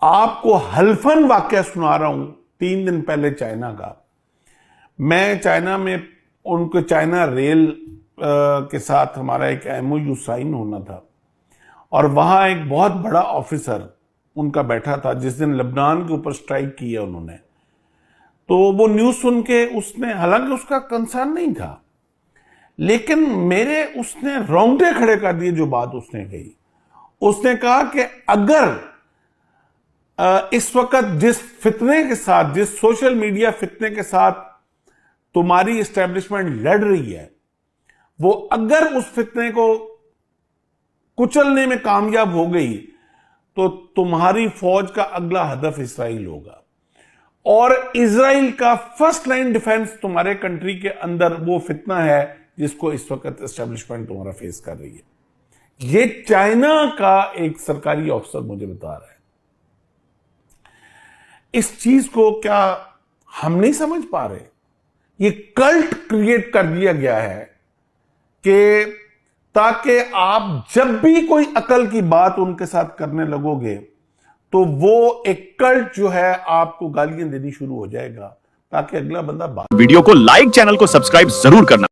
आपको हल्फन वाकया सुना रहा हूं 3 दिन पहले चाइना का। मैं चाइना में उनको चाइना रेल के साथ हमारा एक एमओयू साइन होना था और वहां एक बहुत बड़ा ऑफिसर उनका बैठा था जिस दिन लेबनान के ऊपर स्ट्राइक किया उन्होंने। तो वो न्यूज सुन के उसने, हालांकि उसका कंसर्न नहीं था, लेकिन मेरे उसने रोंगटे खड़े कर दिए जो बात उसने कही। उसने कहा कि अगर इस वक्त जिस फितने के साथ, जिस सोशल मीडिया फितने के साथ तुम्हारी एस्टेब्लिशमेंट लड़ रही है, वो अगर उस फितने को कुचलने में कामयाब हो गई तो तुम्हारी फौज का अगला हदफ इसराइल होगा और इसराइल का फर्स्ट लाइन डिफेंस तुम्हारे कंट्री के अंदर वो फितना है जिसको इस वक्त एस्टेब्लिशमेंट तुम्हारा फेस कर रही है। ये चाइना का एक सरकारी ऑफिसर मुझे बता रहा है। इस चीज को क्या हम नहीं समझ पा रहे? ये कल्ट क्रिएट कर दिया गया है कि ताकि आप जब भी कोई अकल की बात उनके साथ करने लगोगे तो वो एक कल्ट जो है आपको गालियां देनी शुरू हो जाएगा ताकि अगला बंदा बात। वीडियो को लाइक, चैनल को सब्सक्राइब जरूर करना।